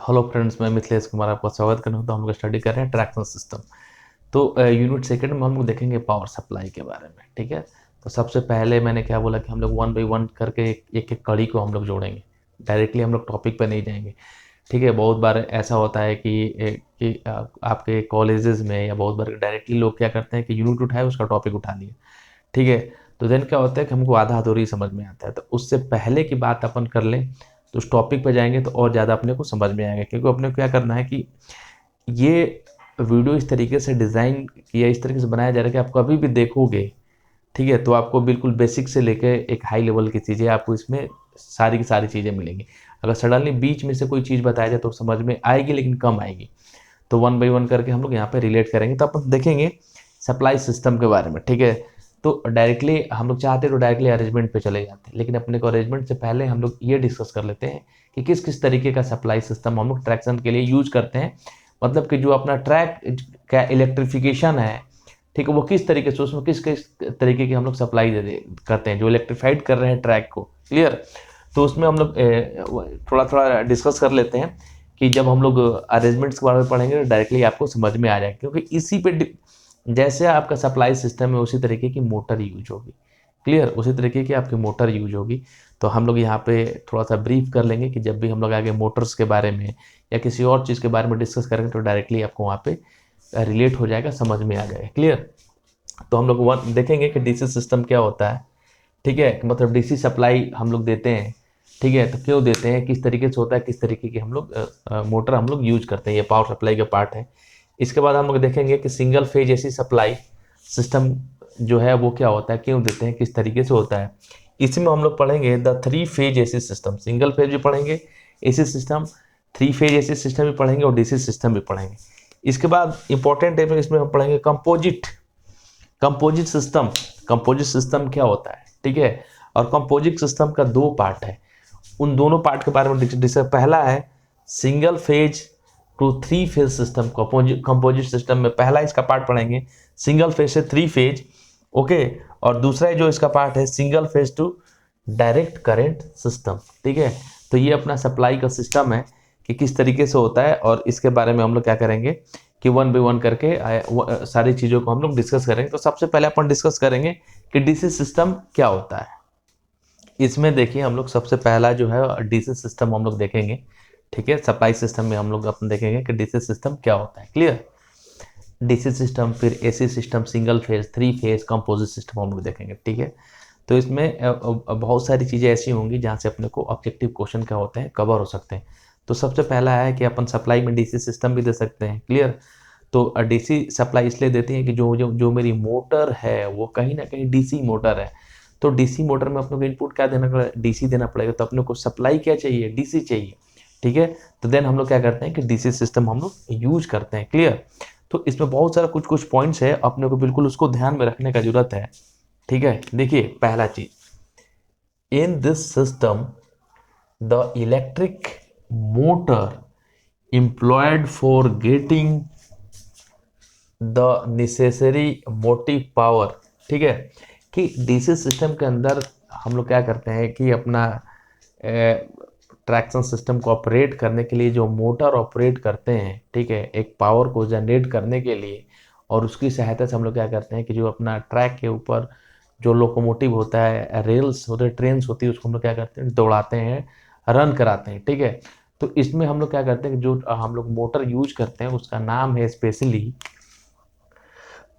Hello friends, मैं मिथिलेश कुमार आपका स्वागत करता हूँ। तो हम लोग स्टडी कर रहे हैं ट्रैक्शन सिस्टम। तो यूनिट सेकंड में हम लोग देखेंगे पावर सप्लाई के बारे में। ठीक है, तो सबसे पहले मैंने क्या बोला कि हम लोग वन बाई वन करके एक एक कड़ी को हम लोग जोड़ेंगे। डायरेक्टली हम लोग टॉपिक पे नहीं जाएंगे। ठीक है, बहुत बार ऐसा होता है कि आपके कॉलेजेस में या बहुत बार डायरेक्टली लोग क्या करते हैं कि यूनिट उठाए उसका टॉपिक उठा लिए। ठीक है, तो देन क्या होता है कि हमको आधा अधूरी समझ में आता है। तो उससे पहले की बात अपन कर लें तो उस टॉपिक पे जाएंगे तो और ज़्यादा अपने को समझ में आएगा, क्योंकि अपने को क्या करना है कि ये वीडियो इस तरीके से डिज़ाइन किया, इस तरीके से बनाया जा रहा है कि आप कभी भी देखोगे, ठीक है, तो आपको बिल्कुल बेसिक से लेकर एक हाई लेवल की चीज़ें आपको इसमें सारी की सारी चीज़ें मिलेंगी। अगर सडनली बीच में से कोई चीज़ बताया जाए तो समझ में आएगी लेकिन कम आएगी। तो वन बाई वन करके हम लोग यहाँ पे रिलेट करेंगे। तो अपन देखेंगे सप्लाई सिस्टम के बारे में। ठीक है, तो डायरेक्टली हम लोग चाहते तो डायरेक्टली अरेंजमेंट पे चले जाते हैं, लेकिन अपने को अरेंजमेंट से पहले हम लोग ये डिस्कस कर लेते हैं कि किस किस तरीके का सप्लाई सिस्टम हम लोग ट्रैक्शन के लिए यूज करते हैं। मतलब कि जो अपना ट्रैक का इलेक्ट्रिफिकेशन है, ठीक है, वो किस तरीके से उसमें किस किस तरीके की हम लोग सप्लाई करते हैं जो इलेक्ट्रीफाइड कर रहे हैं ट्रैक को। क्लियर? तो उसमें हम लोग थोड़ा थोड़ा डिस्कस कर लेते हैं कि जब हम लोग अरेंजमेंट्स के बारे में पढ़ेंगे तो डायरेक्टली आपको समझ में आ जाएगा, क्योंकि इसी पे जैसे आपका सप्लाई सिस्टम है उसी तरीके की मोटर यूज होगी। क्लियर? उसी तरीके की आपकी मोटर यूज होगी। तो हम लोग यहाँ पे थोड़ा सा ब्रीफ कर लेंगे कि जब भी हम लोग आगे मोटर्स के बारे में या किसी और चीज़ के बारे में डिस्कस करेंगे तो डायरेक्टली आपको वहाँ पे रिलेट हो जाएगा, समझ में आ जाएगा। क्लियर? तो हम लोग वन देखेंगे कि डीसी सिस्टम क्या होता है। ठीक है, मतलब डीसी सप्लाई हम लोग देते हैं। ठीक है, तो क्यों देते हैं, किस तरीके से होता है, किस तरीके की हम लोग मोटर हम लोग यूज करते हैं, ये पावर सप्लाई का पार्ट है। इसके बाद हम लोग देखेंगे कि single phase AC supply system जो है वो क्या होता है, क्यों देते हैं, किस तरीके से होता है। इसी में हम लोग पढ़ेंगे the three phase AC system. Single phase भी पढ़ेंगे AC system, three phase AC system भी पढ़ेंगे और डीसी सिस्टम भी पढ़ेंगे। इसके बाद इंपॉर्टेंट है इसमें हम पढ़ेंगे composite composite system. Composite system क्या होता है, ठीक है, और कंपोजिट सिस्टम का दो पार्ट है। उन दोनों पार्ट के बारे में डिस्कस। पहला है single phase two three phase system. Composite system में पहला इसका पार्ट पढ़ेंगे सिंगल फेज से थ्री फेज। ओके, और दूसरा जो इसका पार्ट है single phase two direct current system. ठीक है, तो ये अपना सप्लाई का सिस्टम है कि किस तरीके से होता है, और इसके बारे में हम लोग क्या करेंगे कि वन बाई वन करके सारी चीज़ों को हम लोग डिस्कस करेंगे। तो सबसे पहले अपन डिस्कस करेंगे कि डीसी सिस्टम क्या होता है। इसमें देखिए हम लोग सबसे पहला जो है डीसी सिस्टम हम लोग देखेंगे। ठीक है, सप्लाई सिस्टम में हम लोग अपन देखेंगे कि डीसी सिस्टम क्या होता है। क्लियर? डीसी सिस्टम, फिर AC system, single phase, three phase, composite system हम लोग देखेंगे। ठीक है, तो इसमें बहुत सारी चीज़ें ऐसी होंगी जहाँ से अपने को ऑब्जेक्टिव क्वेश्चन क्या होते हैं कवर हो सकते हैं। तो सबसे पहला है कि अपन सप्लाई में डीसी सिस्टम भी दे सकते हैं। क्लियर? तो डीसी सप्लाई इसलिए देती है कि जो जो जो मेरी मोटर है वो कहीं ना कहीं डीसी मोटर है। तो डीसी मोटर में अपने को इनपुट क्या देना पड़ेगा, डीसी देना पड़ेगा। तो अपने को सप्लाई क्या चाहिए, डीसी चाहिए। ठीक है, तो देन हम लोग क्या करते हैं कि डीसी सिस्टम हम लोग यूज करते हैं। क्लियर? तो इसमें बहुत सारा कुछ कुछ पॉइंट्स है, अपने को बिल्कुल उसको ध्यान में रखने का जरूरत है। ठीक है, देखिए पहला चीज, इन this system the electric motor employed for getting the necessary motive power. ठीक है, कि डीसी सिस्टम के अंदर हम लोग क्या करते हैं कि अपना ट्रैक्शन सिस्टम को ऑपरेट करने के लिए जो मोटर ऑपरेट करते हैं, ठीक है, एक पावर को जनरेट करने के लिए, और उसकी सहायता से हम लोग क्या करते हैं कि जो अपना ट्रैक के ऊपर जो लोकोमोटिव होता है, रेल्स होते हैं, ट्रेन्स होती है, उसको हम लोग क्या करते हैं, दौड़ाते हैं, रन कराते हैं। ठीक है, तो इसमें हम लोग क्या करते हैं कि जो हम लोग मोटर यूज करते हैं उसका नाम है specially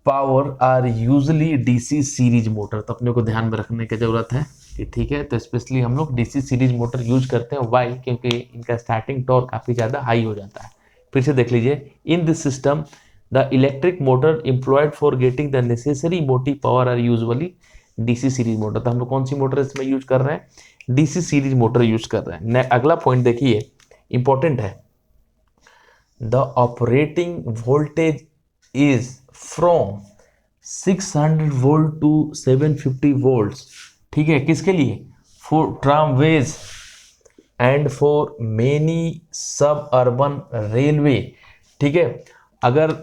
power are usually DC series motor. तो अपने को ध्यान में रखने की जरूरत है कि ठीक है, तो स्पेशली हम लोग डीसी सीरीज मोटर यूज करते हैं। वाई? क्योंकि इनका स्टार्टिंग टॉर्क काफ़ी ज़्यादा हाई हो जाता है। फिर से देख लीजिए, in this system the electric motor employed for getting the necessary motive power are usually DC series motor. तो हम लोग कौन सी मोटर इसमें यूज कर रहे हैं, डीसी सीरीज मोटर यूज कर रहे हैं। अगला पॉइंट देखिए, इंपॉर्टेंट है, the operating voltage is from 600 volt to 750 volts. ठीक है, किसके लिए, for tramways and for many suburban railway. ठीक है, अगर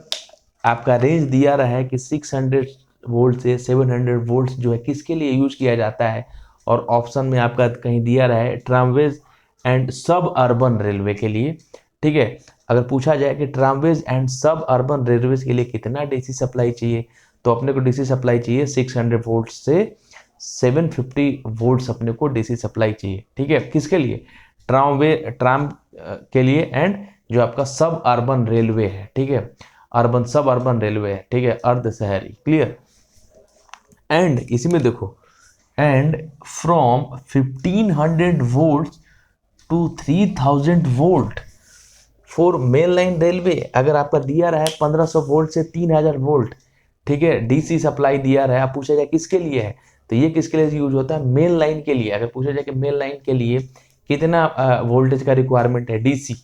आपका रेंज दिया रहा है कि 600 वोल्ट से 700 वोल्ट जो है किसके लिए यूज किया जाता है, और ऑप्शन में आपका कहीं दिया रहा है ट्रामवेज एंड सब अर्बन रेलवे के लिए, ठीक है। अगर पूछा जाए कि ट्रामवेज एंड सब अर्बन रेलवेज के लिए कितना डीसी सप्लाई चाहिए, तो अपने को डीसी सप्लाई चाहिए 600 वोल्ट से 750 वोल्ट्स अपने को डीसी सप्लाई चाहिए, ठीक है। किसके लिए? ट्राम के लिए एंड जो आपका सब अर्बन रेलवे है, ठीक है, अर्बन सब अर्बन रेलवे है, ठीक है, अर्ध शहरी, क्लियर। एंड इसी में देखो, and from 1500 volt to 3000 volt for main line railway. अगर आपका दिया रहा है 1500 वोल्ट से 3000 वोल्ट, ठीक है, डीसी सप्लाई दिया रहा है, आप पूछा जाए किसके लिए है, तो ये किसके लिए यूज होता है? मेन लाइन के लिए। अगर पूछा जाए कि मेन लाइन के लिए कितना वोल्टेज का रिक्वायरमेंट है डीसी,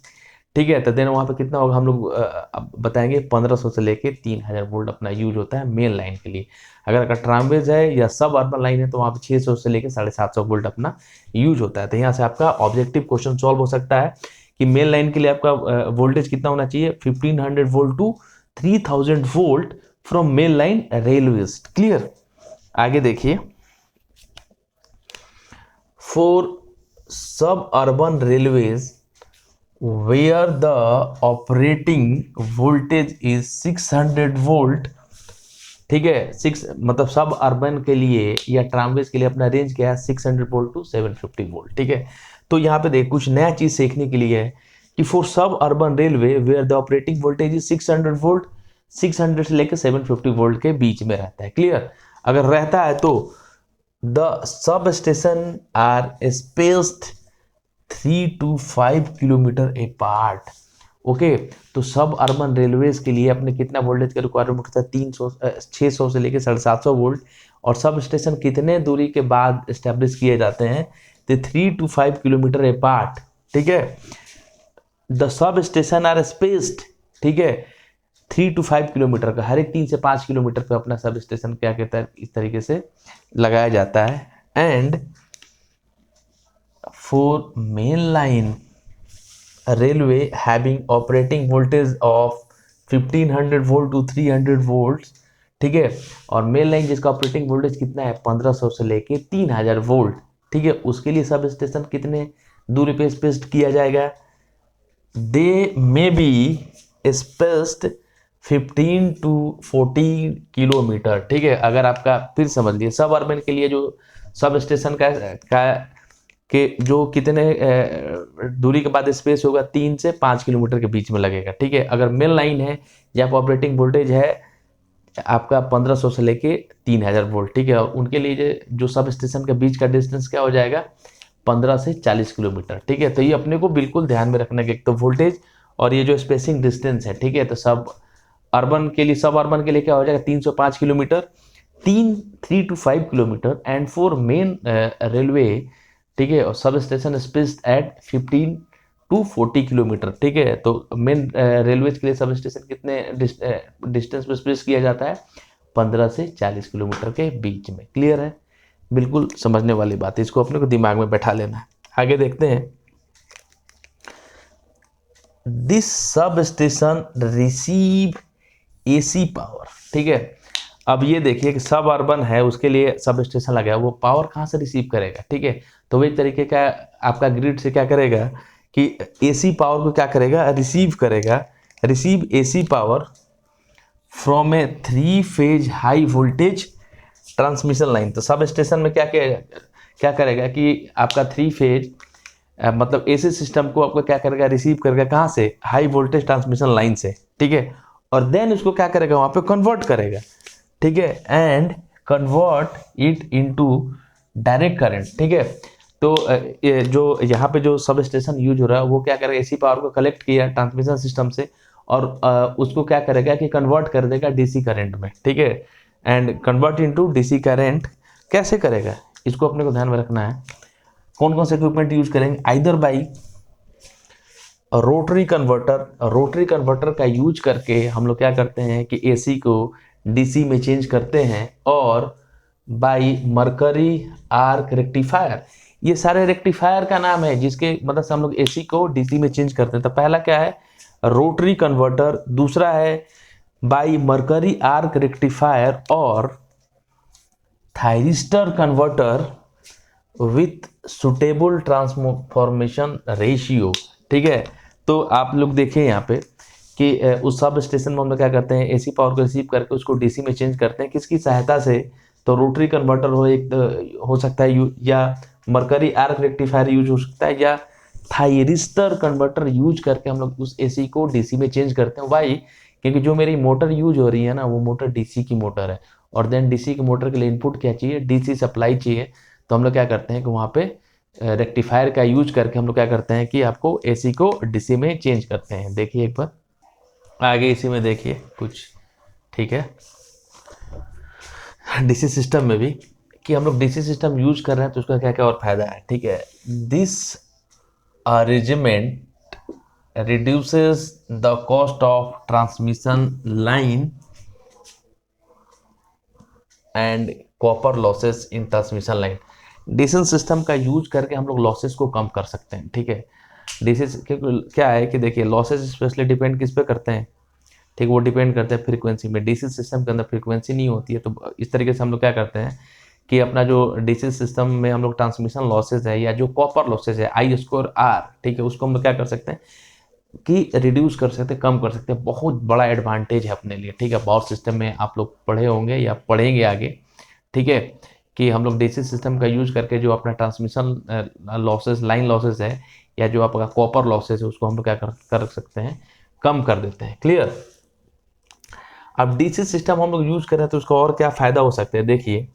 ठीक है, तो देन वहाँ पे कितना होगा हम लोग बताएंगे 1500 से लेके 3000 वोल्ट अपना यूज होता है मेन लाइन के लिए। अगर ट्रामवेज है या सब अर्बन लाइन है तो वहाँ पे 600 से लेके 750 वोल्ट अपना यूज होता है। तो यहाँ से आपका ऑब्जेक्टिव क्वेश्चन सॉल्व हो सकता है कि मेन लाइन के लिए आपका वोल्टेज कितना होना चाहिए, 1500 volt to 3000 volt from main line railways, clear. आगे देखिए, for suburban railways where the operating voltage is 600 volt, ठीक है, 6 मतलब सब अर्बन के लिए या ट्रामवेज के लिए अपना रेंज क्या है, 600 वोल्ट टू 750 वोल्ट, ठीक है। तो यहाँ पे देख कुछ नया चीज सीखने के लिए है कि for suburban railway where the operating voltage is 600 volt, 600 से लेकर 750 वोल्ट के बीच में रहता है, क्लियर। अगर रहता है तो the substation are spaced 3 to 5 kilometre apart, okay. तो सब अर्बन रेलवेज के लिए अपने कितना वोल्टेज का रिक्वायरमेंट होता है, 600 से लेकर 750 वोल्ट, और सब स्टेशन कितने दूरी के बाद स्टैब्लिश किए जाते हैं, तो 3 to 5 किलोमीटर ए पार्ट, ठीक है। The substation are spaced, ठीक है, 3 to 5 किलोमीटर का, हर एक 3 से 5 किलोमीटर पे अपना सब स्टेशन क्या कहता है, इस तरीके से लगाया जाता है। And for main line railway having operating voltage of 1500 volt to 300 volt, ठीक है, और मेन लाइन जिसका ऑपरेटिंग वोल्टेज कितना है 1500 से लेके 3000 वोल्ट, ठीक है, उसके लिए सब स्टेशन कितने दूरी पे स्पेस्ड किया जाएगा, they may be spaced 15 to 14 kilometre, ठीक है। अगर आपका फिर समझ लिए, सब अर्बन के लिए जो सब स्टेशन का कि जो कितने दूरी के बाद स्पेस होगा 3 से 5 किलोमीटर के बीच में लगेगा, ठीक है। अगर मेन लाइन है जहाँ पर ऑपरेटिंग वोल्टेज है आपका 1500 से लेके 3000 वोल्ट, ठीक है, और उनके लिए जो सब स्टेशन के बीच का डिस्टेंस क्या हो जाएगा 15 से 40 किलोमीटर, ठीक है। तो ये अपने को बिल्कुल ध्यान में रखना है, एक तो वोल्टेज और ये जो स्पेसिंग डिस्टेंस है, ठीक है। तो सब अर्बन के लिए क्या हो जाएगा 305 kilometre, 3 to 5 kilometre, and for main railway, ठीक है, और substation spaced at 15 to 40 kilometre, ठीक है। तो मेन रेलवे के लिए सब स्टेशन कितने डिस्टेंस पे स्पेस किया जाता है 15 से 40 किलोमीटर के बीच में, क्लियर है, बिल्कुल समझने वाली बात है, इसको अपने को दिमाग में बैठा लेना है। आगे देखते हैं, this sub station receive AC power, ठीक है। अब ये देखिए कि सब अर्बन है उसके लिए सब स्टेशन लगा है, वो पावर कहाँ से रिसीव करेगा, ठीक है। तो वही तरीके का आपका ग्रिड से क्या करेगा कि एसी पावर को क्या करेगा, रिसीव करेगा, receive AC power from A 3 phase high voltage transmission line. तो सब स्टेशन में क्या करेगा कि आपका 3 फेज मतलब एसी सिस्टम को आपको क्या करेगा, रिसीव करेगा कहाँ से, हाई वोल्टेज ट्रांसमिशन लाइन से, ठीक है, और देन उसको क्या करेगा वहाँ पे कन्वर्ट करेगा, ठीक है, and convert it into direct current, ठीक है। तो जो यहाँ पे जो सब स्टेशन यूज हो रहा है वो क्या करेगा, एसी पावर को कलेक्ट किया ट्रांसमिशन सिस्टम से और उसको क्या करेगा कि कन्वर्ट कर देगा डीसी करंट में, ठीक है, and convert into DC current कैसे करेगा, इसको अपने को ध्यान में रखना है। कौन कौन से इक्विपमेंट यूज करेंगे, आइदर बाई रोटरी कन्वर्टर का यूज करके हम लोग क्या करते हैं कि एसी को डीसी में चेंज करते हैं, और बाई मरकरी आर्क रेक्टिफायर, ये सारे रेक्टिफायर का नाम है जिसके मदद से हम लोग एसी को डीसी में चेंज करते हैं। तो पहला क्या है रोटरी कन्वर्टर, दूसरा है बाई मरकरी आर्क रेक्टिफायर और thyristor converter with suitable transformation ratio, ठीक है। तो आप लोग देखिए यहाँ पे कि उस सब स्टेशन में हम लोग क्या करते हैं, एसी पावर को रिसीव करके उसको डीसी में चेंज करते हैं, किसकी सहायता से, तो रोटरी कन्वर्टर हो एक हो सकता है या मरकरी आर्क रेक्टिफायर यूज हो सकता है, या थायरिस्टर कन्वर्टर यूज करके हम लोग उस एसी को डीसी में चेंज करते हैं। वाई? क्योंकि जो मेरी मोटर यूज हो रही है ना, वो मोटर डीसी की मोटर है, और देन डीसी की मोटर के लिए इनपुट क्या चाहिए, डीसी सप्लाई चाहिए। तो हम लोग क्या करते हैं कि वहाँ पे रेक्टिफायर का यूज करके हम लोग क्या करते हैं कि आपको एसी को डीसी में चेंज करते हैं। देखिए एक बार आगे इसी में देखिए कुछ, ठीक है, डीसी सिस्टम में भी कि हम लोग डीसी सिस्टम यूज कर रहे हैं तो उसका क्या क्या और फायदा है, ठीक है। This arrangement reduces the cost of transmission line and copper losses in transmission line। DC system का यूज करके हम लोग लॉसेस को कम कर सकते हैं, ठीक है। डीसी क्या है कि देखिए लॉसेस स्पेशली डिपेंड किस पे करते हैं, ठीक, वो डिपेंड करते हैं फ्रीक्वेंसी में। डीसी सिस्टम के अंदर फ्रीक्वेंसी नहीं होती है, तो इस तरीके से हम लोग क्या करते हैं कि अपना जो डीसी सिस्टम में हम लोग ट्रांसमिशन लॉसेज है या जो कॉपर लॉसेज है आई स्क्वायर आर, ठीक है, उसको हम लोग क्या कर सकते हैं कि रिड्यूस कर सकते हैं, कम कर सकते हैं। बहुत बड़ा एडवांटेज है अपने लिए, ठीक है। पावर सिस्टम में आप लोग पढ़े होंगे या पढ़ेंगे आगे, ठीक है, कि हम लोग डीसी सिस्टम का यूज करके जो अपना ट्रांसमिशन लॉसेस, लाइन लॉसेस है या जो आपका कॉपर लॉसेस है उसको हम लोग क्या कर सकते हैं, कम कर देते हैं। क्लियर? अब डीसी सिस्टम हम लोग यूज करें तो उसका और क्या फायदा हो सकते हैं, देखिए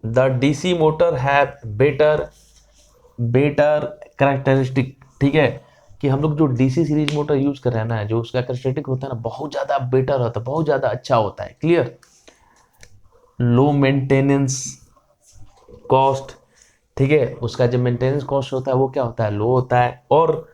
the DC motor have better characteristic, ठीक है, कि हम लोग जो डीसी सीरीज मोटर यूज कर रहे हैं ना, जो उसका कैरेक्टरिस्टिक होता है ना, बहुत ज़्यादा बेटर होता है, बहुत ज़्यादा अच्छा होता है। क्लियर? लो मेंटेनेंस कॉस्ट, ठीक है, उसका जो मेंटेनेंस कॉस्ट होता है वो क्या होता है, लो होता है, और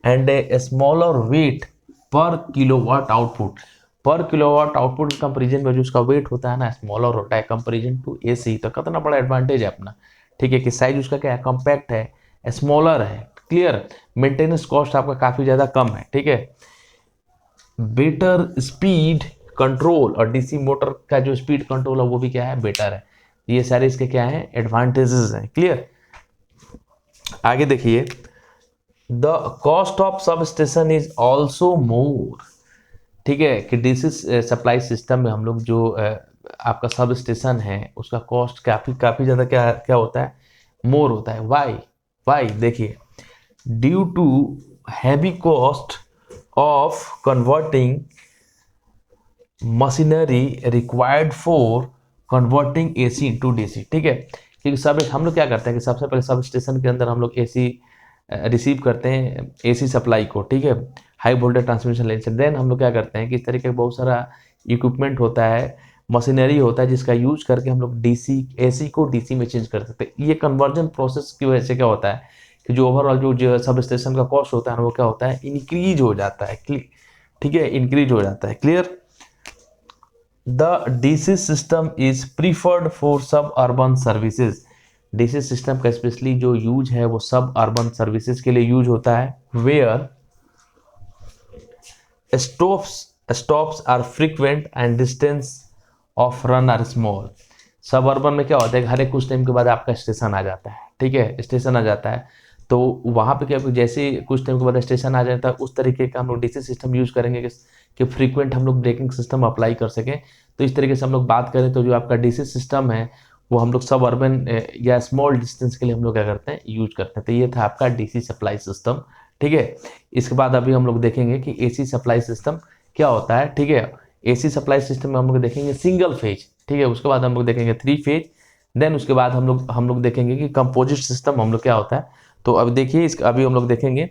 एंड ए स्मॉलर वेट पर किलोवाट आउटपुट, पर किलोवाट आउटपुट कंपेरिजन में जो उसका वेट होता है ना, स्मॉलर होता है कंपेरिजन टू एसी। तो कितना बड़ा एडवांटेज है अपना, ठीक है, कि साइज उसका क्या है, कॉम्पैक्ट है, स्मॉलर है। क्लियर? मेंटेनेंस कॉस्ट आपका काफ़ी ज़्यादा कम है, ठीक है। बेटर स्पीड कंट्रोल, और डीसी मोटर का जो स्पीड कंट्रोल है वो भी क्या है, बेटर है। ये सारे इसके क्या है, एडवांटेजेस हैं। क्लियर? आगे देखिए the cost of substation is also more, ठीक है, कि डीसी सप्लाई सिस्टम में हम लोग जो आपका सब स्टेशन है उसका कॉस्ट काफ़ी ज़्यादा क्या क्या होता है, मोर होता है। वाई? देखिए due to heavy cost of converting machinery required for converting AC into DC, ठीक है। क्योंकि सब हम लोग क्या करते हैं कि सबसे पहले सब स्टेशन के अंदर हम लोग एसी रिसीव करते हैं, एसी सप्लाई को, ठीक है, हाई वोल्टेज ट्रांसमिशन लाइन से। देन हम लोग क्या करते हैं कि इस तरीके का बहुत सारा इक्विपमेंट होता है, मशीनरी होता है, जिसका यूज करके हम लोग डीसी एसी को डीसी में चेंज कर सकते हैं। ये कन्वर्जन प्रोसेस की वजह से क्या होता है कि जो ओवरऑल जो सब स्टेशन का कॉस्ट होता है ना, वो क्या होता है, इंक्रीज हो जाता है, ठीक है, इंक्रीज हो जाता है। Clear? The DC system is preferred for सब अर्बन सर्विसेज। डीसी सिस्टम का स्पेशली जो यूज है वो सब अर्बन सर्विसेज के लिए यूज होता है, where stops are frequent and distance of run are small. Suburban में क्या होता है कि हर एक कुछ टाइम के बाद आपका स्टेशन आ जाता है, ठीक है, स्टेशन आ जाता है, तो वहाँ पे क्या, जैसे कुछ टाइम के बाद स्टेशन आ जाता है, उस तरीके का हम लोग डीसी सिस्टम यूज करेंगे कि फ्रीक्वेंट हम लोग ब्रेकिंग सिस्टम अप्लाई कर सकें। तो इस तरीके से हम लोग बात करें तो जो आपका डीसी सिस्टम है वो हम लोग सब अर्बन या स्मॉल डिस्टेंस के लिए हम लोग क्या करते हैं, यूज करते हैं। तो ये था आपका डीसी सप्लाई सिस्टम, ठीक है। इसके बाद अभी हम लोग देखेंगे कि एसी सप्लाई सिस्टम क्या होता है, ठीक है। एसी सप्लाई सिस्टम में हम लोग देखेंगे सिंगल फेज, ठीक है, उसके बाद हम लोग देखेंगे 3 फेज, देन उसके बाद हम लोग देखेंगे कि कंपोजिट सिस्टम हम लोग क्या होता है। तो अब देखिए अभी हम लोग देखेंगे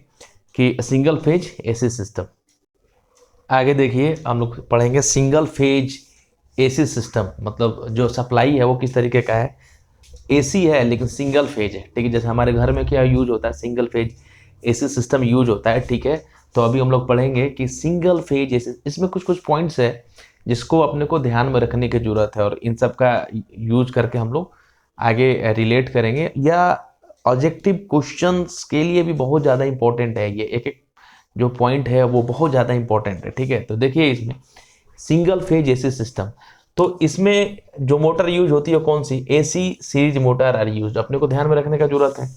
कि सिंगल फेज एसी सिस्टम। आगे देखिए हम लोग पढ़ेंगे सिंगल फेज एसी सिस्टम, मतलब जो सप्लाई है वो किस तरीके का है, एसी है लेकिन सिंगल फेज है, ठीक है। जैसे हमारे घर में क्या यूज होता है, single phase AC system use होता है, ठीक है। तो अभी हम लोग पढ़ेंगे कि सिंगल फेज एसी, इसमें कुछ पॉइंट्स है जिसको अपने को ध्यान में रखने की जरूरत है, और इन सब का यूज करके हम लोग आगे रिलेट करेंगे, या ऑब्जेक्टिव क्वेश्चंस के लिए भी बहुत ज़्यादा इंपॉर्टेंट है। ये एक जो पॉइंट है वो बहुत ज़्यादा इंपॉर्टेंट है, ठीक है। तो देखिए इसमें सिंगल फेज एसी सिस्टम, तो इसमें जो मोटर यूज होती है कौन सी, AC series motor are use, अपने को ध्यान में रखने का जरूरत है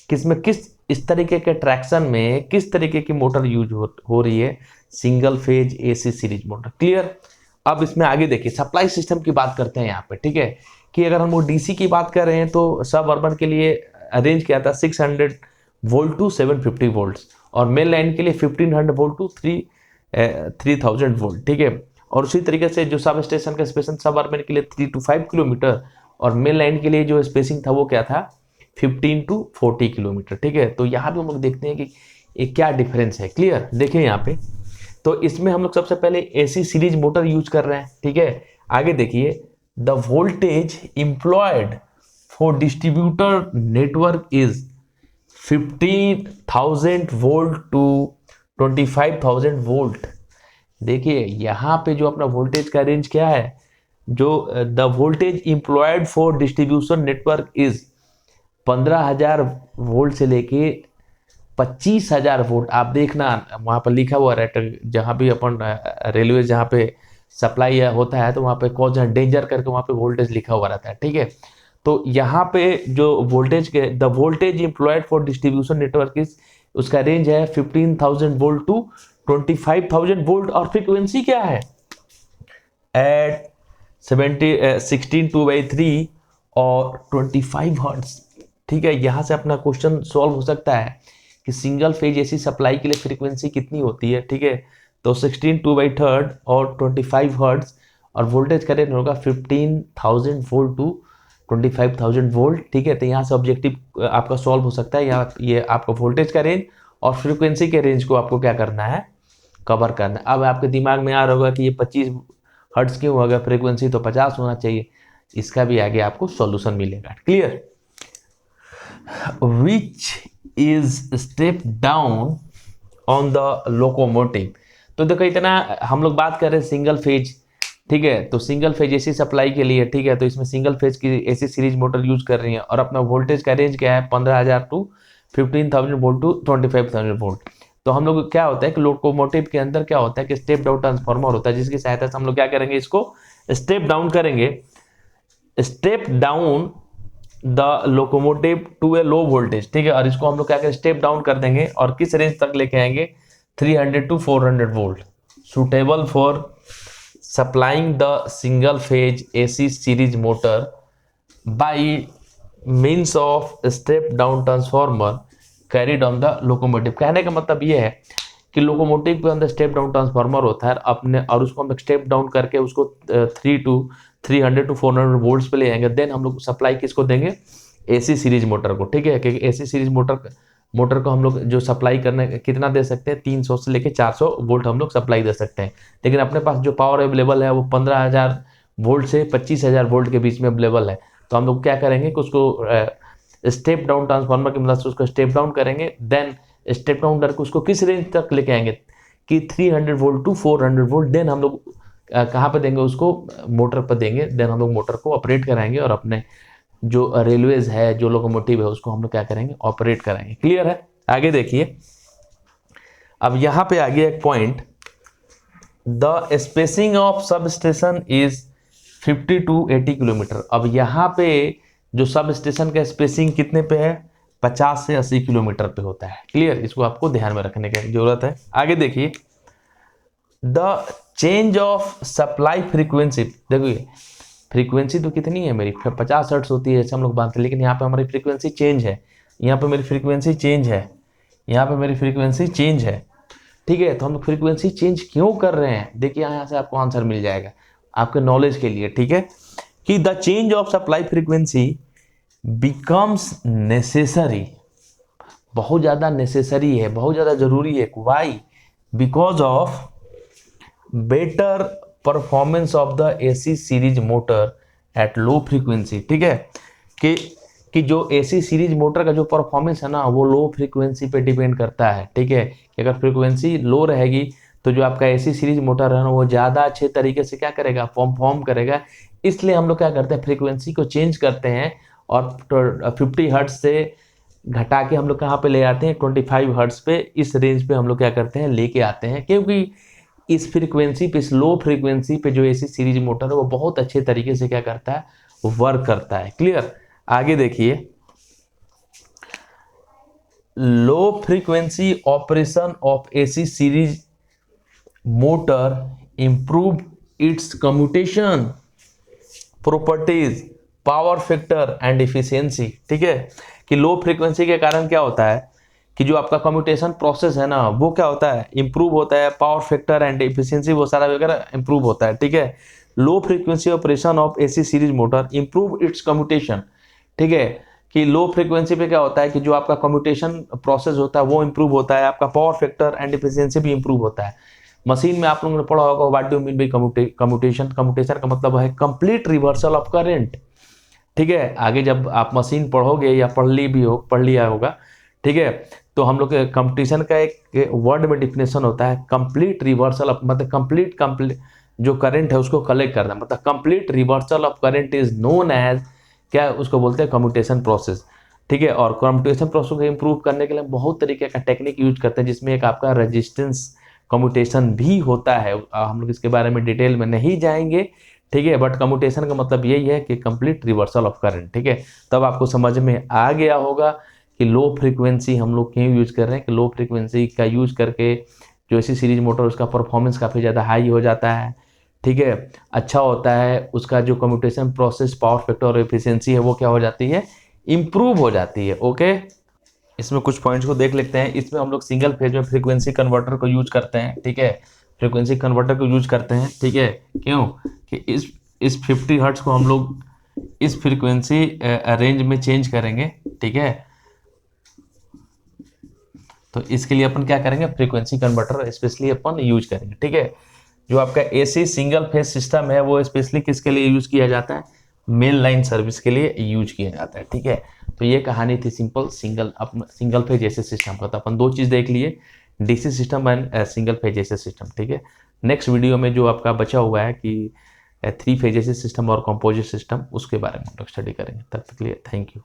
किसमें किस इस तरीके के ट्रैक्शन में किस तरीके की मोटर यूज हो रही है, single phase AC series motor. Clear. अब इसमें आगे देखिए सप्लाई सिस्टम की बात करते हैं यहाँ पे, ठीक है, कि अगर हम वो डीसी की बात कर रहे हैं तो सब अर्बन के लिए अरेंज किया था 600 वोल्ट टू 750 वोल्ट, और मेन लाइन के लिए 1500 वोल्ट टू 3000 वोल्ट, ठीक है। और उसी तरीके से जो सब स्टेशन का स्पेसिंग सब अर्बन के लिए 3 to 5 किलोमीटर, और मेन लाइन के लिए जो स्पेसिंग था वो क्या था 15 to 40 किलोमीटर, ठीक है। तो यहाँ पे हम लोग देखते हैं कि ये क्या डिफरेंस है। क्लियर। देखिए यहाँ पे तो इसमें हम लोग सबसे पहले एसी सीरीज मोटर यूज कर रहे हैं, ठीक है। आगे देखिए the voltage employed for distributor network is 15,000 volt to 25,000 volt. देखिए यहाँ पे जो अपना वोल्टेज का रेंज क्या है, जो the voltage employed for distribution network is 15,000 volt से लेके 25,000 वोल्ट। आप देखना वहाँ पर लिखा हुआ है, जहाँ भी अपन रेलवे जहाँ पे सप्लाई होता है तो वहाँ पे कॉज डेंजर करके वहाँ पे वोल्टेज लिखा हुआ रहता है, ठीक है। तो यहाँ पे जो वोल्टेज के the voltage employed for distribution network is, उसका रेंज है 15,000 वोल्ट टू 25,000 वोल्ट, और फ्रीक्वेंसी क्या है एट 16 2/3 और 25 हर्ट्ज, ठीक है। यहाँ से अपना क्वेश्चन सॉल्व हो सकता है कि सिंगल फेज एसी सप्लाई के लिए फ्रीक्वेंसी कितनी होती है, ठीक है। तो 16 2/3 और 25 हर्ट्ज, और वोल्टेज का रेंज होगा 15,000 वोल्ट टू 25,000 वोल्ट, ठीक है। तो यहाँ से ऑब्जेक्टिव आपका सॉल्व हो सकता है। यहाँ ये आपका वोल्टेज का रेंज और फ्रीक्वेंसी के रेंज को आपको क्या करना है, कवर करना है। अब आपके दिमाग में आ रहा होगा कि ये 25 हर्ट्ज क्यों होगा, फ्रीक्वेंसी तो 50 होना चाहिए। इसका भी आगे आपको सॉल्यूशन मिलेगा। Clear. Which is step down on the locomotive. तो देखो इतना हम लोग बात कर रहे हैं सिंगल फेज, ठीक है। तो सिंगल फेज एसी सप्लाई के लिए, ठीक है, तो इसमें सिंगल फेज की एसी सीरीज मोटर यूज कर रही है, और अपना वोल्टेज का रेंज क्या है 15,000 टू 15,000 वोल्ट टू 25,000 वोल्ट। तो हम लोग क्या होता है कि लोकोमोटिव के अंदर क्या होता है कि स्टेप डाउन ट्रांसफार्मर होता है, जिसकी सहायता से हम लोग क्या करेंगे, इसको स्टेप डाउन करेंगे, step down the locomotive to a low voltage, ठीक है। और इसको हम लोग क्या करें, स्टेप डाउन कर देंगे, और किस रेंज तक लेके आएंगे 300 to 400 volt, suitable for supplying the single phase AC series motor by means of step down transformer carried on the locomotive. कहने का मतलब ये है कि लोकोमोटिव के अंदर स्टेप डाउन ट्रांसफार्मर होता है अपने, और उसको हम स्टेप डाउन करके उसको 300 टू 400 वोल्ट्स पे ले आएंगे। देन हम लोग सप्लाई किसको देंगे, एसी सीरीज मोटर को, ठीक है। क्योंकि एसी सीरीज मोटर को हम लोग जो सप्लाई करने कितना दे सकते हैं, 300 से लेके 400 वोल्ट हम लोग सप्लाई दे सकते हैं। लेकिन अपने पास जो पावर अवेलेबल है वो 15,000 वोल्ट से 25,000 वोल्ट के बीच में अवेलेबल है। तो हम लोग क्या करेंगे कि उसको स्टेप डाउन ट्रांसफार्मर की मदद से उसको स्टेप डाउन करेंगे। देन स्टेप डाउन करके उसको किस रेंज तक लेके आएंगे कि 300 वोल्ट टू 400 वोल्ट। देन हम लोग कहाँ पे देंगे, उसको मोटर पर देंगे। देन हम लोग मोटर को ऑपरेट कराएंगे, और अपने जो रेलवेज है, जो लोकोमोटिव है, उसको हम लोग क्या करेंगे, ऑपरेट कराएंगे। क्लियर है। आगे देखिए, अब यहाँ पे आ गया एक point, the spacing of substation is 50 to 80 kilometre. अब यहाँ पे जो सब स्टेशन का स्पेसिंग कितने पे है, 50 से 80 किलोमीटर पे होता है। क्लियर। इसको आपको ध्यान में रखने की जरूरत है। आगे देखिए, the change of supply frequency. देखिए फ्रीक्वेंसी तो कितनी है मेरी, 50 हर्ट्ज होती है, जैसे हम लोग बात हैं, लेकिन यहाँ पे हमारी फ्रीक्वेंसी चेंज है, यहाँ पे मेरी फ्रीक्वेंसी चेंज है, यहाँ पे मेरी फ्रीक्वेंसी चेंज है, ठीक है। तो हम लोग फ्रीक्वेंसी चेंज क्यों कर रहे हैं, देखिए यहाँ से आपको आंसर मिल जाएगा आपके नॉलेज के लिए, ठीक है, कि the change of supply frequency becomes necessary, बहुत ज़्यादा नेसेसरी है, बहुत ज़्यादा जरूरी है। Why, because of better performance of the AC series motor at low frequency, ठीक है, कि जो एसी सीरीज मोटर का जो परफॉर्मेंस है ना, वो लो फ्रीक्वेंसी पे डिपेंड करता है, ठीक है। कि अगर फ्रीक्वेंसी लो रहेगी तो जो आपका एसी सीरीज मोटर है ना, वो ज़्यादा अच्छे तरीके से क्या करेगा, परफॉर्म करेगा। इसलिए हम लोग क्या करते हैं, फ्रीक्वेंसी को चेंज करते हैं, और 50 हर्ट्ज से घटा के हम लोग कहाँ पे ले आते हैं, 25 हर्ट्ज पे, इस रेंज पे हम लोग क्या करते हैं, लेके आते हैं। क्योंकि इस फ्रीक्वेंसी पे, इस लो फ्रीक्वेंसी पे जो एसी सीरीज मोटर है वो बहुत अच्छे तरीके से क्या करता है, वर्क करता है। क्लियर। आगे देखिए, low frequency operation of AC series motor improve it's commutation properties, power factor and efficiency. ठीक है, कि लो फ्रीक्वेंसी के कारण क्या होता है कि जो आपका कम्यूटेशन प्रोसेस है ना वो क्या होता है, इंप्रूव होता है, पावर फैक्टर एंड इफिशियंसी वो सारा वगैरह इंप्रूव होता है। ठीक है, low frequency operation of AC series motor improve it's commutation. ठीक है, कि लो फ्रीक्वेंसी पे क्या होता है कि जो आपका कम्यूटेशन प्रोसेस होता है वो इंप्रूव होता है, आपका पावर फैक्टर एंड इफिशियंसी भी इंप्रूव होता है। मशीन में आप लोगों ने पढ़ा होगा what do mean by commutation. Commutation का मतलब है कंप्लीट रिवर्सल ऑफ करंट। ठीक है, आगे जब आप मशीन पढ़ोगे या पढ़ लिया होगा, ठीक है, तो हम लोग कम्यूटेशन का एक वर्ड में डिफिनेशन होता है कंप्लीट रिवर्सल ऑफ, मतलब कंप्लीट जो करंट है उसको कलेक्ट करना, मतलब complete reversal of current is known as, क्या उसको बोलते हैं, कम्यूटेशन प्रोसेस। ठीक है, और कम्यूटेशन प्रोसेस को इंप्रूव करने के लिए बहुत तरीके का टेक्निक यूज करते हैं, जिसमें एक आपका रेजिस्टेंस कम्यूटेशन भी होता है। हम लोग इसके बारे में डिटेल में नहीं जाएंगे। ठीक है, बट कम्यूटेशन का मतलब यही है कि कंप्लीट रिवर्सल ऑफ करंट। ठीक है, तब आपको समझ में आ गया होगा कि लो फ्रीक्वेंसी हम लोग क्यों यूज कर रहे हैं, कि लो फ्रीक्वेंसी का यूज करके जो ऐसी सीरीज मोटर उसका परफॉर्मेंस काफ़ी ज़्यादा हाई हो जाता है। ठीक है, अच्छा होता है, उसका जो कम्यूटेशन प्रोसेस, पावर फैक्टर और एफिशिएंसी है वो क्या हो जाती है, इंप्रूव हो जाती है। ओके, इसमें कुछ पॉइंट्स को देख लेते हैं। इसमें हम लोग सिंगल फेज में फ्रीक्वेंसी कन्वर्टर को यूज करते हैं। ठीक है, फ्रीक्वेंसी कन्वर्टर को यूज करते हैं। ठीक है, क्यों कि इस 50 हर्ट्ज को हम लोग इस फ्रीक्वेंसी रेंज में चेंज करेंगे। ठीक है, तो इसके लिए अपन क्या करेंगे, फ्रीक्वेंसी कन्वर्टर स्पेशली अपन यूज करेंगे। ठीक है, जो आपका एसी सिंगल फेज सिस्टम है वो स्पेशली किसके लिए यूज किया जाता है, मेन लाइन सर्विस के लिए यूज किया जाता है। ठीक है, तो ये कहानी थी simple single phase AC system का। तो अपन दो चीज़ देख लिए, DC system and single phase AC system. ठीक है, नेक्स्ट वीडियो में जो आपका बचा हुआ है कि 3 फेज एसी सिस्टम और कंपोजिट सिस्टम, उसके बारे में हम लोग स्टडी करेंगे। तब तक के लिए थैंक यू।